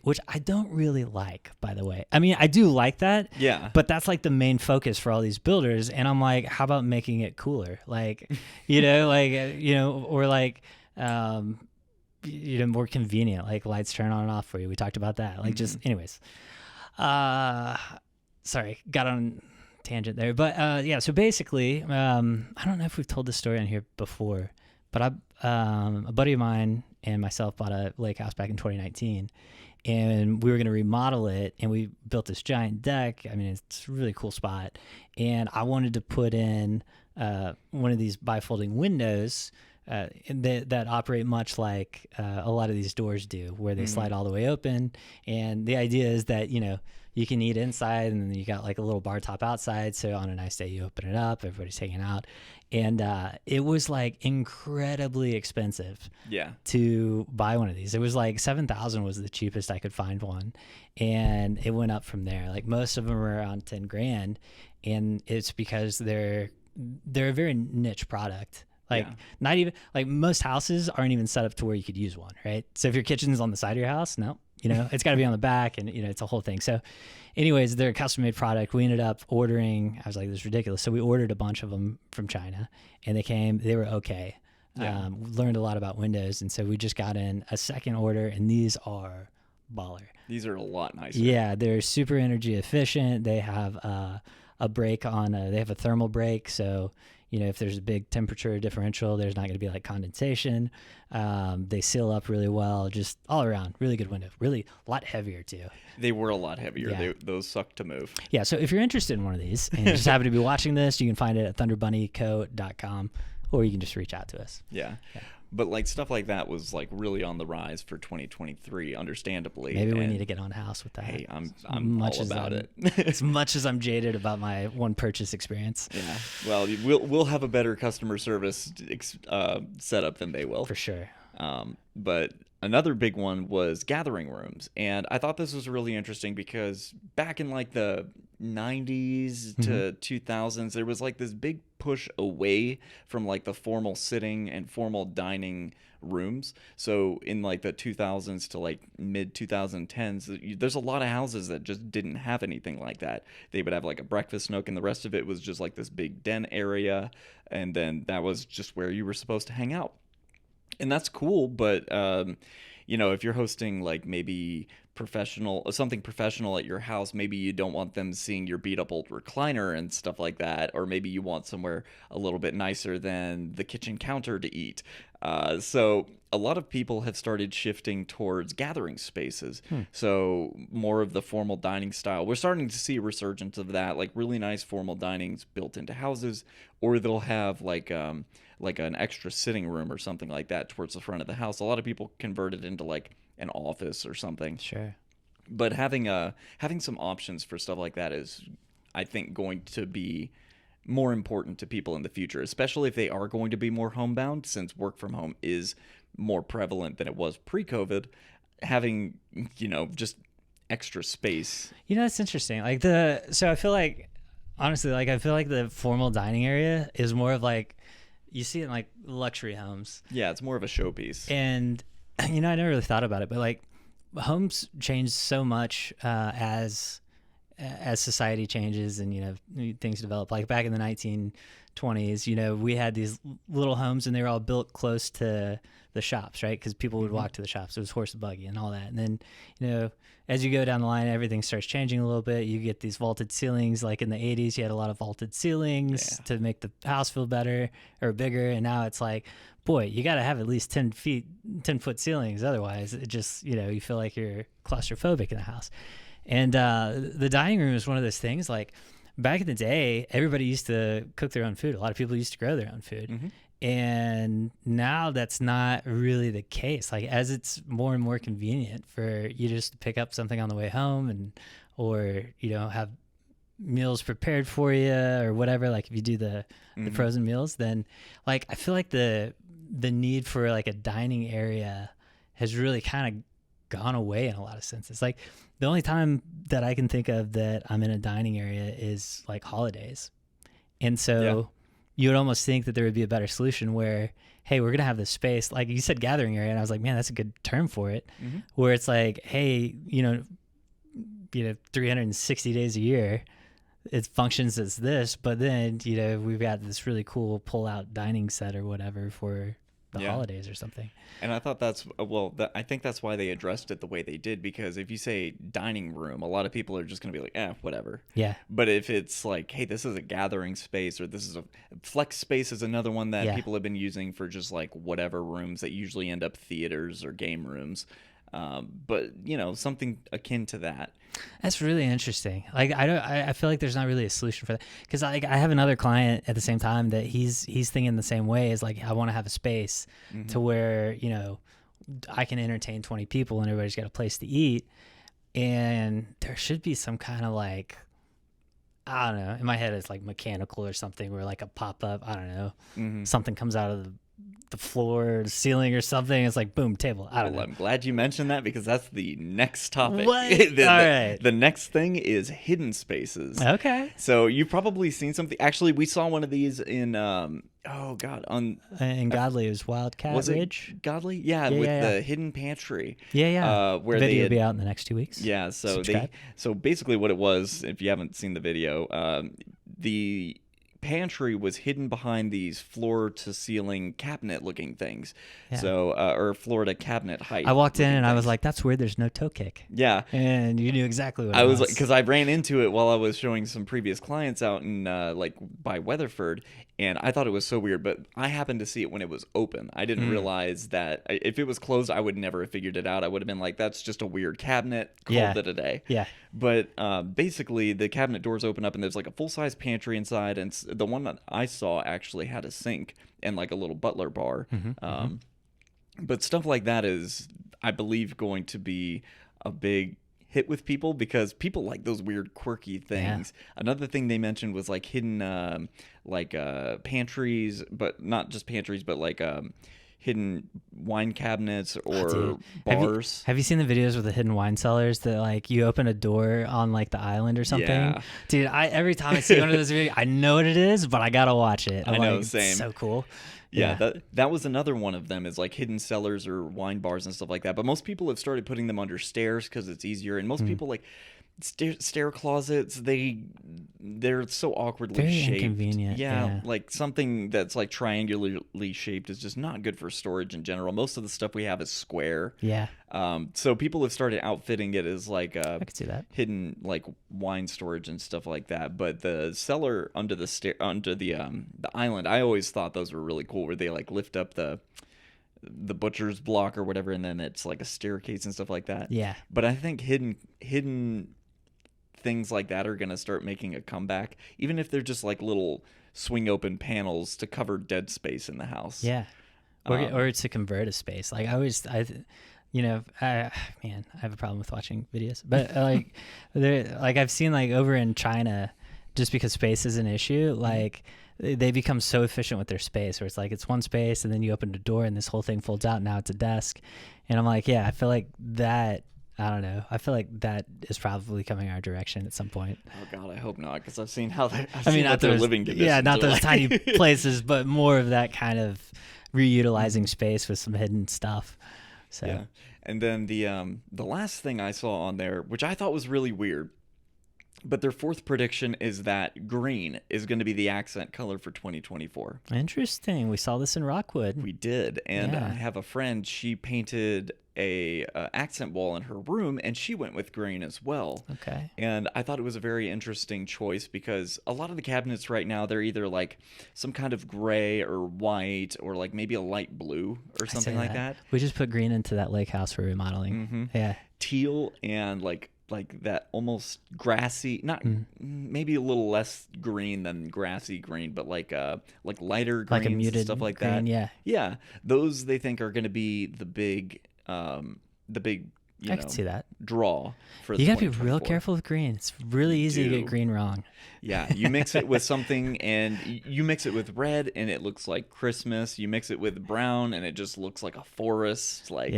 Which I don't really like, by the way. I mean, I do like that.
Yeah.
But that's like the main focus for all these builders. And I'm like, how about making it cooler? Like, or like, more convenient, like lights turn on and off for you. We talked about that. Like just anyways, sorry, got on tangent there, but so basically, I don't know if we've told this story on here before, but a buddy of mine and myself bought a lake house back in 2019, and we were going to remodel it, and we built this giant deck. I mean, it's a really cool spot, and I wanted to put in one of these bifolding windows that operate much like a lot of these doors do, where they slide all the way open. And the idea is that, you can eat inside, and then you got like a little bar top outside. So on a nice day, you open it up, everybody's hanging out. And it was like incredibly expensive to buy one of these. It was like $7,000 was the cheapest I could find one. And it went up from there. Like most of them are around 10 grand. And it's because they're a very niche product. Like not even like most houses aren't even set up to where you could use one, right? So if your kitchen's on the side of your house, no, it's got to be on the back, and it's a whole thing. So anyways, they're a custom made product. We ended up ordering, I was like, this is ridiculous. So we ordered a bunch of them from China, and they were okay. Learned a lot about windows. And so we just got in a second order, and these are baller.
These are a lot nicer.
Yeah. They're super energy efficient. They have a brake they have a thermal brake. So, if there's a big temperature differential, there's not going to be like condensation. They seal up really well, just all around. Really good window. Really a lot heavier too.
They were a lot heavier.
Yeah.
Those suck to move.
Yeah. So if you're interested in one of these and you just happen to be watching this, you can find it at thunderbunnyco.com, or you can just reach out to us.
Yeah. But like stuff like that was like really on the rise for 2023, understandably.
Maybe we need to get on house with that.
Hey, I'm all about it.
As much as I'm jaded about my one purchase experience.
Yeah. Well, we'll have a better customer service setup than they will.
For sure.
But another big one was gathering rooms. And I thought this was really interesting because back in like the 90s to 2000s, there was like this big push away from like the formal sitting and formal dining rooms. So in like the 2000s to like mid 2010s, there's a lot of houses that just didn't have anything like that. They would have like a breakfast nook, and the rest of it was just like this big den area. And then that was just where you were supposed to hang out. And that's cool, but if you're hosting like maybe something professional at your house, maybe you don't want them seeing your beat up old recliner and stuff like that, or maybe you want somewhere a little bit nicer than the kitchen counter to eat. So a lot of people have started shifting towards gathering spaces. So more of the formal dining style. We're starting to see a resurgence of that, like really nice formal dinings built into houses, or they'll have like an extra sitting room or something like that towards the front of the house. A lot of people convert it into like an office or something.
Sure.
But having some options for stuff like that is, I think, going to be more important to people in the future, especially if they are going to be more homebound, since work from home is more prevalent than it was pre-COVID. Having, just extra space.
It's interesting. So I feel like, honestly, I feel like the formal dining area is more of like, you see it in like luxury homes.
Yeah, it's more of a showpiece.
And, I never really thought about it, but like homes change so much as society changes and, things develop. Like back in the 1920s, we had these little homes, and they were all built close to the shops, right? Because people would walk to the shops. It was horse and buggy and all that. And then, as you go down the line, everything starts changing a little bit. You get these vaulted ceilings. Like in the 80s, you had a lot of vaulted ceilings to make the house feel better or bigger. And now it's like, boy, you got to have at least 10-foot ceilings. Otherwise, it just, you feel like you're claustrophobic in the house. And the dining room is one of those things. Like back in the day, everybody used to cook their own food. A lot of people used to grow their own food. And now that's not really the case. Like as it's more and more convenient for you just to pick up something on the way home or have meals prepared for you or whatever. Like if you do the frozen meals, then I feel like the need for like a dining area has really kind of gone away in a lot of senses. Like the only time that I can think of that I'm in a dining area is like holidays. And so you would almost think that there would be a better solution where, hey, we're going to have this space, like you said, gathering area. And I was like, man, that's a good term for it, where it's like, hey, 360 days a year, it functions as this, but then, we've got this really cool pull-out dining set or whatever for the holidays or something.
And I thought I think that's why they addressed it the way they did, because if you say dining room, a lot of people are just going to be like, whatever.
Yeah.
But if it's like, hey, this is a gathering space, or this is a flex space is another one that people have been using for just like whatever rooms that usually end up theaters or game rooms. But something akin to that.
That's really interesting. Like I feel like there's not really a solution for that, because I have another client at the same time that he's thinking the same way. Is like, I want to have a space to where I can entertain 20 people and everybody's got a place to eat, and there should be some kind of like, I don't know, in my head it's like mechanical or something, where like a pop-up, I don't know, something comes out of the floor, the ceiling or something. It's like, boom, table. I don't know.
I'm glad you mentioned that, because that's the next topic.
What? Right.
The next thing is hidden spaces.
Okay.
So you've probably seen something. Actually, we saw one of these in, in
Godly, it was Wildcat Ridge.
Godly? Yeah, with the hidden pantry.
Yeah.
Where
video will be out in the next 2 weeks.
Yeah, so basically what it was, if you haven't seen the video, the pantry was hidden behind these floor to ceiling cabinet looking things. Or floor to cabinet height.
I walked in and I was like, that's weird, there's no toe kick.
Yeah.
And you knew exactly what
I
it
was like, because I ran into it while I was showing some previous clients out in by Weatherford, and I thought it was so weird, but I happened to see it when it was open. I didn't realize that if it was closed, I would never have figured it out. I would have been like, that's just a weird cabinet, called it a day.
Yeah.
But basically the cabinet doors open up and there's like a full-size pantry inside, and the one that I saw actually had a sink and like a little butler bar. But stuff like that is, I believe, going to be a big hit with people, because people like those weird quirky things. Another thing they mentioned was like hidden pantries, but not just pantries, but like hidden wine cabinets or bars.
Have you seen the videos with the hidden wine cellars that like you open a door on like the island or something?
Yeah.
Dude, every time I see one of those videos, I know what it is, but I gotta watch it.
I know, same.
It's so cool.
Yeah, that was another one of them, is like hidden cellars or wine bars and stuff like that. But most people have started putting them under stairs because it's easier. And most people like stair closets. They're so awkwardly
very
shaped.
Inconvenient.
Yeah, like something that's like triangularly shaped is just not good for storage in general. Most of the stuff we have is square.
Yeah.
So people have started outfitting it as like
I could see that.
hidden like wine storage and stuff like that. But the cellar under the island, I always thought those were really cool, where they like lift up the butcher's block or whatever, and then it's like a staircase and stuff like that.
Yeah.
But I think hidden things like that are going to start making a comeback, even if they're just like little swing open panels to cover dead space in the house.
Yeah. Or to convert a space. Like I have a problem with watching videos, but like I've seen like over in China, just because space is an issue, like they become so efficient with their space, where it's like it's one space and then you open the door and this whole thing folds out. Now it's a desk. And I'm like, I feel like that, I don't know. I feel like that is probably coming our direction at some point.
Oh God, I hope not, because I've seen how they're
not those
living conditions.
Yeah, not those
like.
tiny places, but more of that kind of reutilizing space with some hidden stuff. So.
Yeah. And then the last thing I saw on there, which I thought was really weird, but their fourth prediction is that green is going to be the accent color for 2024.
Interesting. We saw this in Rockwood.
We did. And I have a friend, she painted a accent wall in her room, and she went with green as well.
Okay.
And I thought it was a very interesting choice, because a lot of the cabinets right now, they're either like some kind of gray or white, or like maybe a light blue or something like that.
We just put green into that lake house for remodeling. Yeah.
Teal and like that almost grassy, not maybe a little less green than grassy green, but like lighter greens,
like a muted
stuff like
green,
that. Yeah, those they think are going to be the big I
could see that
draw for.
You got to be real careful with green. It's really easy to get green wrong.
Yeah, you mix it with something, and you mix it with red, and it looks like Christmas. You mix it with brown, and it just looks like a forest. Like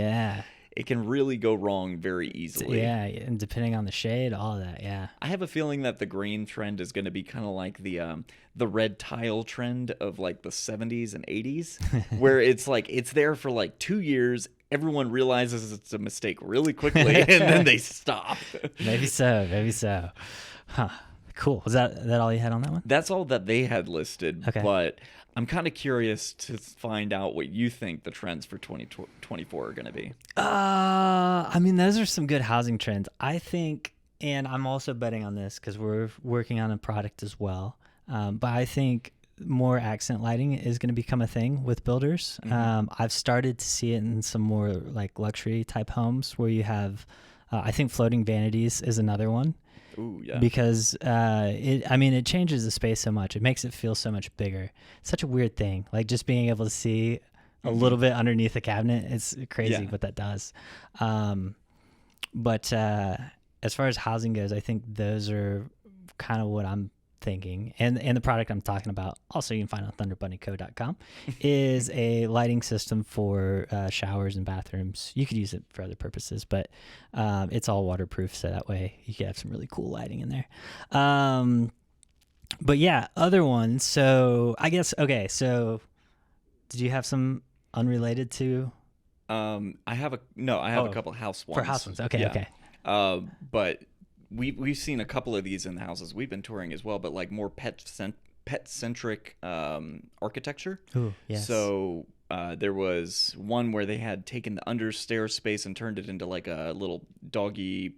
it can really go wrong very easily.
Yeah, and depending on the shade, all of that. Yeah.
I have a feeling that the green trend is going to be kind of like the red tile trend of like the 70s and 80s, where it's like it's there for like 2 years. Everyone realizes it's a mistake really quickly, and then they stop.
Maybe so. Maybe so. Huh. Cool. Was that all you had on that one?
That's all that they had listed.
Okay.
But I'm kind of curious to find out what you think the trends for 2024 are going to be.
I mean, those are some good housing trends. I think, and I'm also betting on this because we're working on a product as well. But I think more accent lighting is going to become a thing with builders. I've started to see it in some more like luxury type homes where you have, I think floating vanities is another one.
Ooh, yeah.
Because it changes the space so much. It makes it feel so much bigger. It's such a weird thing. Like just being able to see a little bit underneath the cabinet. It's crazy what that does. But as far as housing goes, I think those are kind of what I'm thinking. And the product I'm talking about, also you can find on thunderbunnyco.com, is a lighting system for showers and bathrooms. You could use it for other purposes, but it's all waterproof, so that way you can have some really cool lighting in there. But yeah, other ones. So I guess, okay, so did you have some unrelated to?
I have a couple house ones.
For house ones, okay, okay.
But we've seen a couple of these in the houses we've been touring as well, but like more pet-centric architecture.
Ooh, yes.
So there was one where they had taken the understairs space and turned it into like a little doggy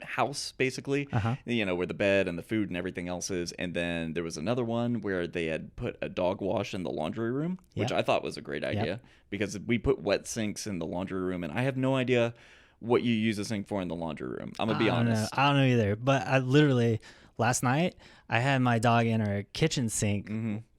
house, basically, where the bed and the food and everything else is. And then there was another one where they had put a dog wash in the laundry room, which I thought was a great idea because we put wet sinks in the laundry room, and I have no idea what you use this thing for in the laundry room. I'm gonna be honest.
I don't know either. But I literally last night I had my dog in her kitchen sink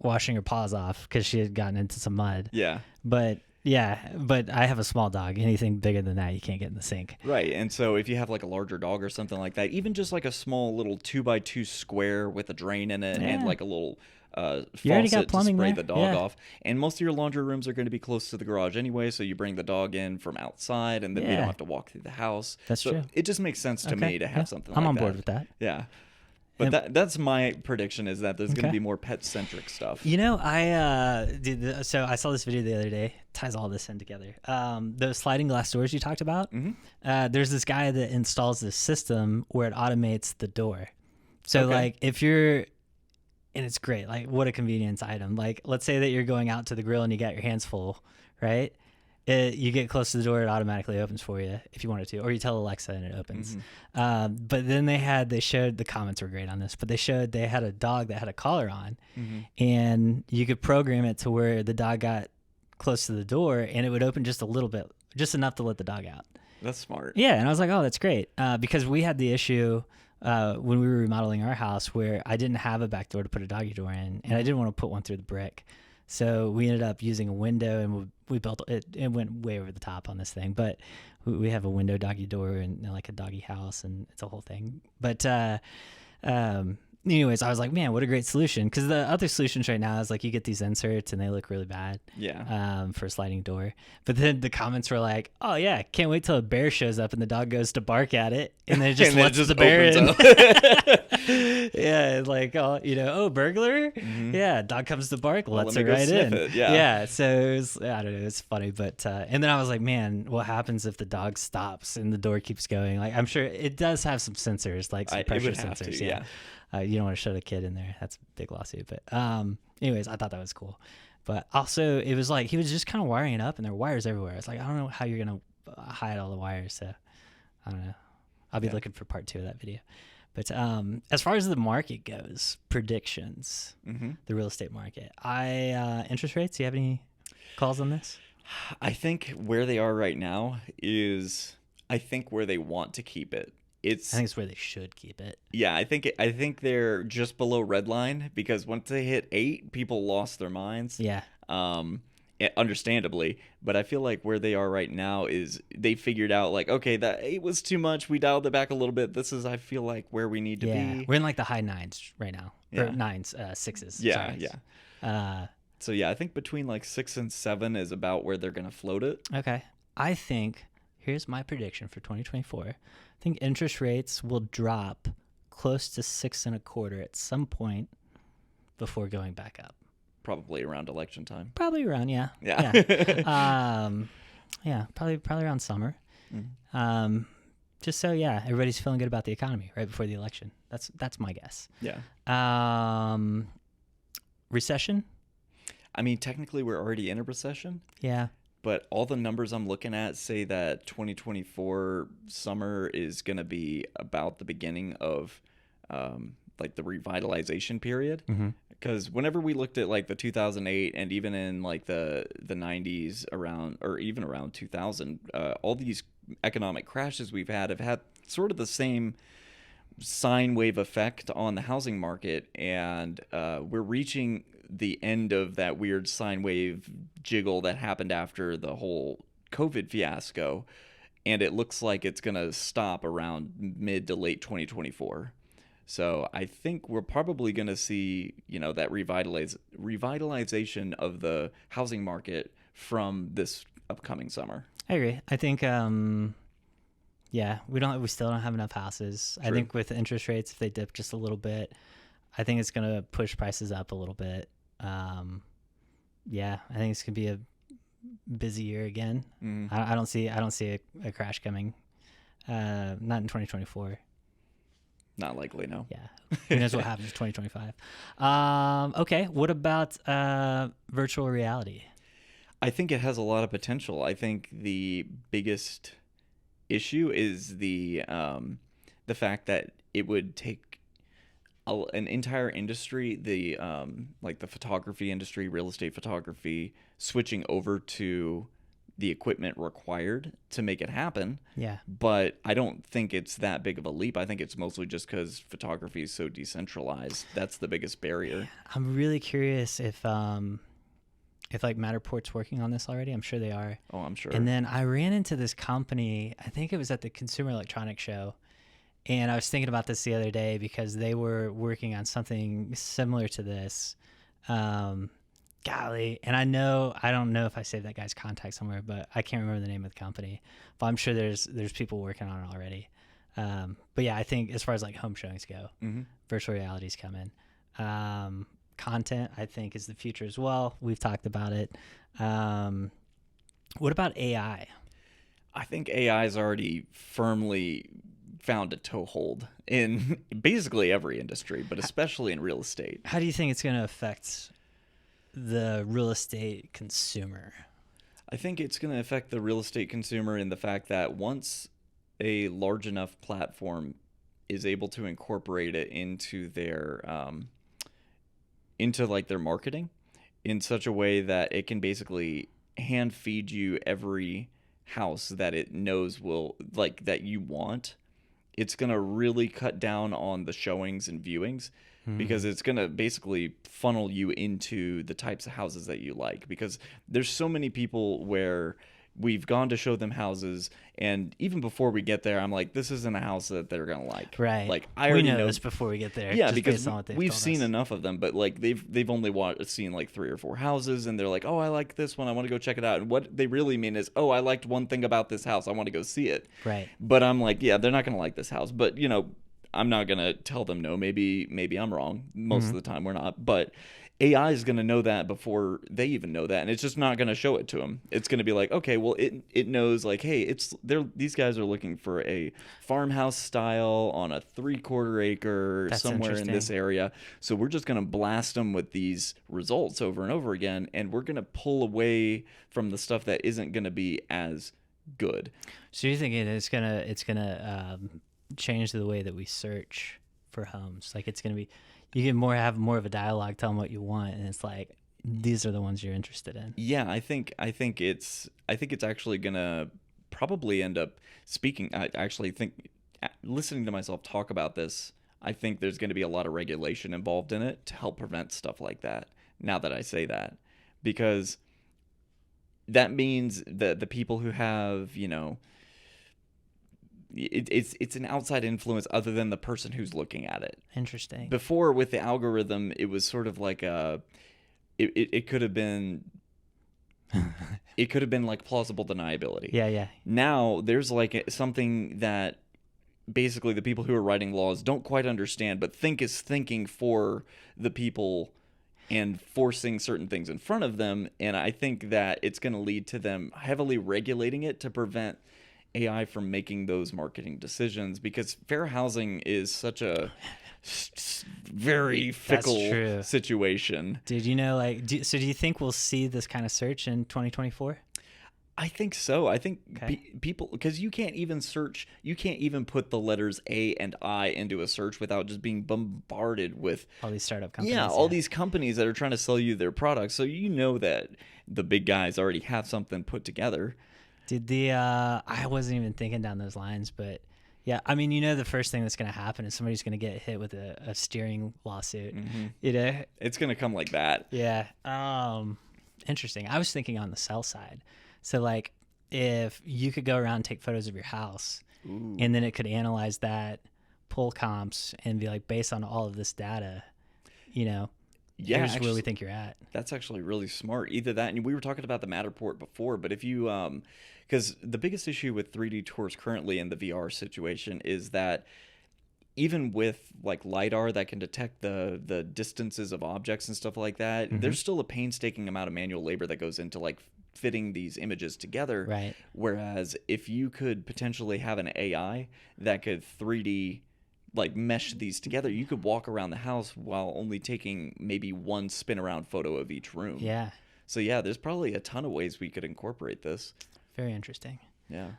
washing her paws off because she had gotten into some mud.
Yeah.
But I have a small dog. Anything bigger than that, you can't get in the sink.
Right. And so if you have like a larger dog or something like that, even just like a small little 2x2 square with a drain in it and like a little faucet to spray the dog off. And most of your laundry rooms are going to be close to the garage anyway, so you bring the dog in from outside, and then they don't have to walk through the house.
That's true.
It just makes sense to me to have something like that.
I'm on board with that.
Yeah. But that's my prediction, is that there's going to be more pet-centric stuff.
You know, so I saw this video the other day. Ties all this in together. Those sliding glass doors you talked about. There's this guy that installs this system where it automates the door. So like if you're, and it's great. Like what a convenience item. Like let's say that you're going out to the grill and you got your hands full, right? You get close to the door, it automatically opens for you if you wanted to, or you tell Alexa and it opens. But then they showed, the comments were great on this, but they had a dog that had a collar on, and you could program it to where the dog got close to the door and it would open just a little bit, just enough to let the dog out.
That's smart.
Yeah, and I was like, oh, that's great, because we had the issue when we were remodeling our house where I didn't have a back door to put a doggy door in, and I didn't want to put one through the brick. So we ended up using a window, and we built it. It went way over the top on this thing, but we have a window doggy door and like a doggy house, and it's a whole thing. But anyways, I was like, man, what a great solution. Because the other solutions right now is like you get these inserts and they look really bad.
Yeah.
For a sliding door. But then the comments were like, oh yeah, can't wait till a bear shows up and the dog goes to bark at it, and then it just lets the bear in. Yeah, like oh, burglar. Yeah, dog comes to bark, lets it right in. Yeah. So it was, I don't know, it's funny, but and then I was like, man, what happens if the dog stops and the door keeps going? Like I'm sure it does have some sensors, like some pressure sensors. Yeah. You don't want to shut a kid in there. That's a big lawsuit. But anyways, I thought that was cool. But also, it was like he was just kind of wiring it up, and there were wires everywhere. It's like, I don't know how you're going to hide all the wires. So I don't know. I'll be looking for part 2 of that video. But as far as the market goes, predictions, the real estate market. Interest rates, do you have any calls on this?
I think where they are right now is, I think where they want to keep it.
I think it's where they should keep it.
Yeah, I think they're just below red line, because once they hit 8, people lost their minds.
Yeah.
Understandably, but I feel like where they are right now is they figured out like, okay, that 8 was too much. We dialed it back a little bit. This is, I feel like, where we need to be.
We're in like the high 9s right now.
Yeah.
Or 9s, 6s.
Yeah,
sorry.
yeah. So yeah, I think between like 6 and 7 is about where they're gonna float it.
Okay. I think here's my prediction for 2024. I think interest rates will drop close to 6.25 at some point before going back up.
Probably around election time.
Probably around, yeah.
Yeah.
Yeah, probably around summer.
Mhm.
Just so, yeah, everybody's feeling good about the economy right before the election. That's my guess.
Yeah.
Recession?
I mean, technically, we're already in a recession.
Yeah.
But all the numbers I'm looking at say that 2024 summer is going to be about the beginning of like the revitalization period.
Mm-hmm.
Because whenever we looked at like the 2008 and even in like the 90s around, or even around 2000, all these economic crashes we've had have had sort of the same sine wave effect on the housing market, and we're reaching the end of that weird sine wave jiggle that happened after the whole COVID fiasco, and it looks like it's going to stop around mid to late 2024. So I think we're probably going to see, that revitalization of the housing market from this upcoming summer.
I agree. I think, we still don't have enough houses.
True.
I think with interest rates, if they dip just a little bit, I think it's going to push prices up a little bit. I think it's going to be a busy year again.
Mm.
I don't see a crash coming. Not in 2024.
Not likely, no.
Yeah. Who knows what happens in 2025. Okay. What about virtual reality?
I think it has a lot of potential. I think the biggest issue is the fact that it would take an entire industry, the photography industry, real estate photography, switching over to the equipment required to make it happen.
Yeah.
But I don't think it's that big of a leap. I think it's mostly just because photography is so decentralized. That's the biggest barrier.
I'm really curious if like Matterport's working on this already. I'm sure they are.
Oh, I'm sure.
And then I ran into this company, I think it was at the Consumer Electronics Show, and I was thinking about this the other day because they were working on something similar to this. Golly, and I don't know if I saved that guy's contact somewhere, but I can't remember the name of the company. But I'm sure there's people working on it already. But yeah, I think as far as like home showings go, virtual reality's coming. Content, I think, is the future as well. We've talked about it. What about AI?
I think AI is already firmly found a toehold in basically every industry, but especially in real estate.
How do you think it's going to affect the real estate consumer?
I think it's going to affect the real estate consumer in the fact that once a large enough platform is able to incorporate it into their their marketing in such a way that it can basically hand feed you every house that it knows that you want, it's going to really cut down on the showings and viewings. Because it's going to basically funnel you into the types of houses that you like. Because there's so many people where we've gone to show them houses, and even before we get there, I'm like, this isn't a house that they're going to like.
Right.
Like, I already know
this before we get there.
Yeah,
just
because
based on what
we've seen enough of them, but like they've only seen like 3 or 4 houses, and they're like, oh, I like this one, I want to go check it out. And what they really mean is, oh, I liked one thing about this house, I want to go see it.
Right.
But I'm like, yeah, they're not going to like this house. But I'm not going to tell them no. Maybe I'm wrong. Most of the time we're not. But AI is going to know that before they even know that. And it's just not going to show it to them. It's going to be like, okay, well, it knows like, hey, these guys are looking for a farmhouse style on a 3/4 acre somewhere in this area. So we're just going to blast them with these results over and over again. And we're going to pull away from the stuff that isn't going to be as good.
So you're thinking it's gonna change the way that we search for homes? Like it's gonna be, you can have more of a dialogue, tell them what you want, and it's like, these are the ones you're interested in.
Yeah, I think it's actually gonna probably end up speaking. I actually think, listening to myself talk about this, I think there's going to be a lot of regulation involved in it to help prevent stuff like that. Now that I say that, because that means that the people who have, it's an outside influence other than the person who's looking at it.
Interesting.
Before, with the algorithm, it was sort of like it could have been it could have been like plausible deniability.
Yeah.
Now there's like something that basically the people who are writing laws don't quite understand, but think is thinking for the people and forcing certain things in front of them. And I think that it's going to lead to them heavily regulating it to prevent AI from making those marketing decisions, because fair housing is such a very fickle situation.
Dude, you know, like, so do you think we'll see this kind of search in 2024?
I think so. I think people, because you can't even search, you can't even put the letters A and I into a search without just being bombarded with
all these startup companies.
Yeah, all these companies that are trying to sell you their products. So you know that the big guys already have something put together.
Did I wasn't even thinking down those lines, but yeah, I mean, you know, the first thing that's going to happen is somebody's going to get hit with a steering lawsuit.
Mm-hmm.
You know,
it's going to come like that.
Yeah. Interesting. I was thinking on the sell side. So like, if you could go around and take photos of your house,
Ooh.
And then it could analyze that, pull comps, and be like, based on all of this data, you know, here's where we think you're at.
That's actually really smart. Either that, and we were talking about the Matterport before, but if you, because the biggest issue with 3D tours currently in the VR situation is that even with like LiDAR that can detect the distances of objects and stuff like that,
Mm-hmm.
there's still a painstaking amount of manual labor that goes into like fitting these images together.
Right.
Whereas if you could potentially have an AI that could 3D like mesh these together, you could walk around the house while only taking maybe one spin around photo of each room.
Yeah.
So yeah, there's probably a ton of ways we could incorporate this.
Very interesting.
Yeah.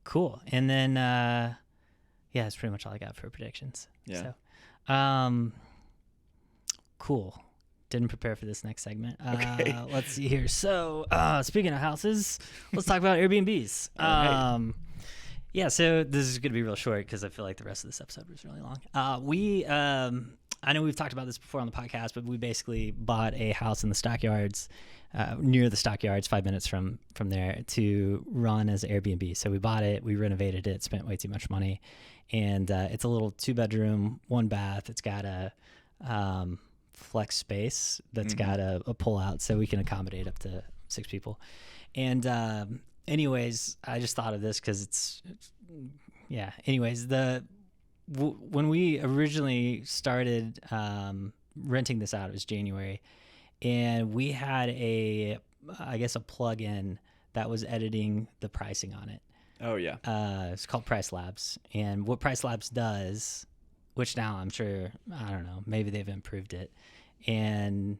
Cool. And then yeah, that's pretty much all I got for predictions.
Yeah.
So cool. Didn't prepare for this next segment.
Okay.
Let's see here. So speaking of houses, let's talk about Airbnbs.
Right.
Yeah, so this is going to be real short because I feel like the rest of this episode was really long. I know we've talked about this before on the podcast, but we basically bought a house in the Stockyards, near the Stockyards, 5 minutes from there, to run as Airbnb. So we bought it, we renovated it, spent way too much money, and it's a little 2-bedroom, 1-bath. It's got a flex space that's
Mm-hmm.
got a pull out, so we can accommodate up to 6 people. And anyways, I just thought of this because it's yeah. Anyways, when we originally started renting this out, it was January, and we had a plug-in that was editing the pricing on it.
Oh yeah.
It's called Price Labs, and what Price Labs does, which now I'm sure, I don't know, maybe they've improved it, and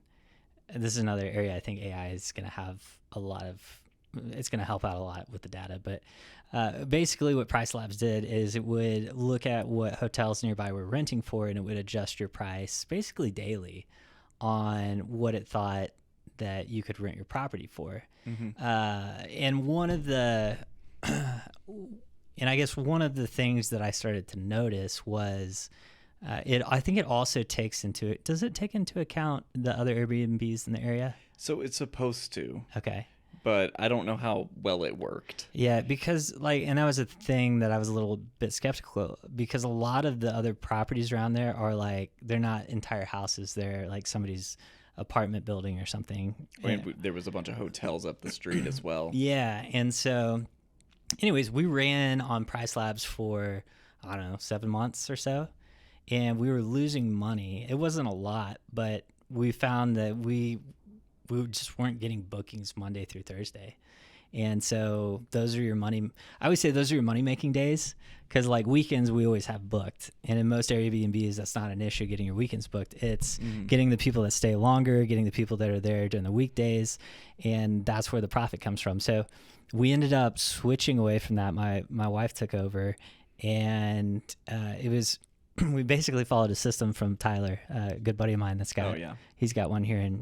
this is another area I think AI is going to have it's going to help out a lot with the data. But basically what Price Labs did is it would look at what hotels nearby were renting for, and it would adjust your price basically daily on what it thought that you could rent your property for.
Mm-hmm.
And one of the things that I started to notice was I think it also does it take into account the other Airbnbs in the area?
So it's supposed to.
Okay.
But I don't know how well it worked.
Yeah, because and that was a thing that I was a little bit skeptical, because a lot of the other properties around there are like, they're not entire houses. They're like somebody's apartment building or something.
I mean, there was a bunch of hotels up the street as well.
Yeah. And so anyways, we ran on Price Labs for, I don't know, 7 months or so, and we were losing money. It wasn't a lot, but we found that we just weren't getting bookings Monday through Thursday. And so those are your money. I always say those are your money making days, because like weekends we always have booked. And in most Airbnbs, that's not an issue getting your weekends booked. It's getting the people that stay longer, getting the people that are there during the weekdays. And that's where the profit comes from. So we ended up switching away from that. My wife took over, and we basically followed a system from Tyler, a good buddy of mine that's got he's got one here in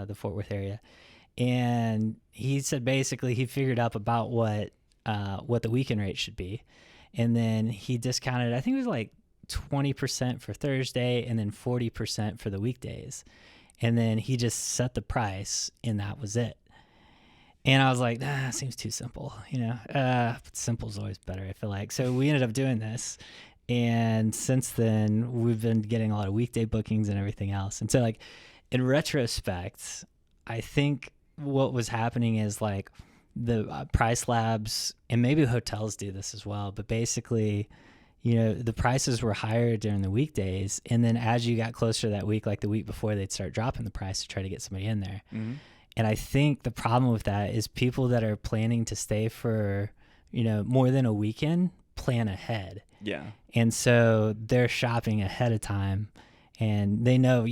the Fort Worth area. And he said basically he figured out about what the weekend rate should be. And then he discounted, I think it was like 20% for Thursday and then 40% for the weekdays. And then he just set the price, and that was it. And I was like, it seems too simple, simple is always better, I feel like. So we ended up doing this. And since then, we've been getting a lot of weekday bookings and everything else. And so, like, in retrospect, I think what was happening is like the price labs, and maybe hotels do this as well, but basically, the prices were higher during the weekdays, and then as you got closer to that week, like the week before, they'd start dropping the price to try to get somebody in there.
Mm-hmm.
And I think the problem with that is people that are planning to stay for, more than a weekend plan ahead.
Yeah.
And so they're shopping ahead of time, and they know,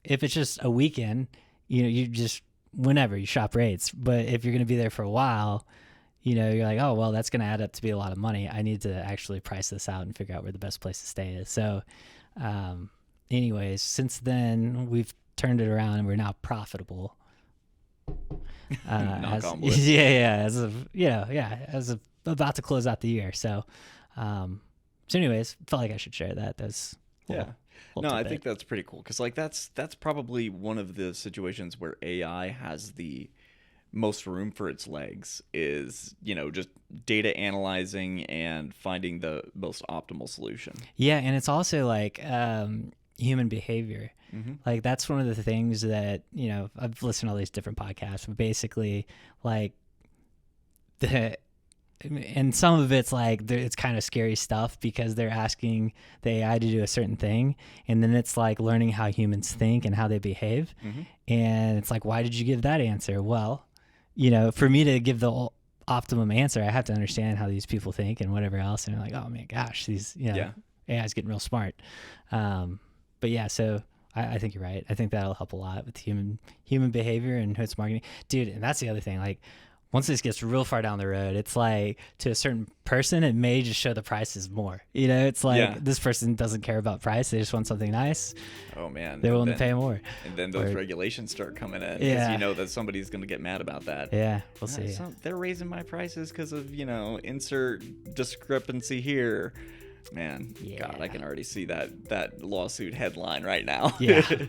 if it's just a weekend, you just, whenever you shop rates. But if you're going to be there for a while, you're like, oh, well, that's going to add up to be a lot of money. I need to actually price this out and figure out where the best place to stay is. So anyways, since then we've turned it around and we're now profitable.
Knock
as,
on wood.
as of about to close out the year. So anyways, felt like I should share that. That's
No, I think that's pretty cool, because like that's probably one of the situations where AI has the most room for its legs, is just data analyzing and finding the most optimal solution.
Yeah, and it's also like human behavior.
Mm-hmm.
Like that's one of the things that I've listened to all these different podcasts, but basically like and some of it's like it's kind of scary stuff, because they're asking the AI to do a certain thing, and then it's like learning how humans think and how they behave.
Mm-hmm.
And it's like, why did you give that answer? Well, for me to give the optimum answer, I have to understand how these people think and whatever else. And I'm like, oh man, gosh, these AI's getting real smart. But yeah, so I think you're right. I think that'll help a lot with human behavior and who's marketing, dude. And that's the other thing, like, once this gets real far down the road, it's like to a certain person, it may just show the prices more. It's like this person doesn't care about price. They just want something nice.
Oh, man.
They're willing to pay more.
And then those regulations start coming in.
Yeah.
Because that somebody's going to get mad about that.
Yeah, we'll see.
They're raising my prices because of, insert discrepancy here. Man, God, I can already see that lawsuit headline right now.
Yeah.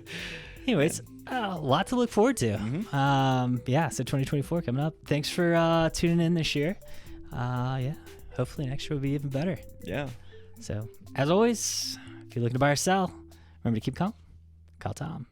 Anyways, a lot to look forward to.
Mm-hmm.
So 2024 coming up. Thanks for tuning in this year. Hopefully next year will be even better.
Yeah.
So as always, if you're looking to buy or sell, remember to keep calm. Call Tom.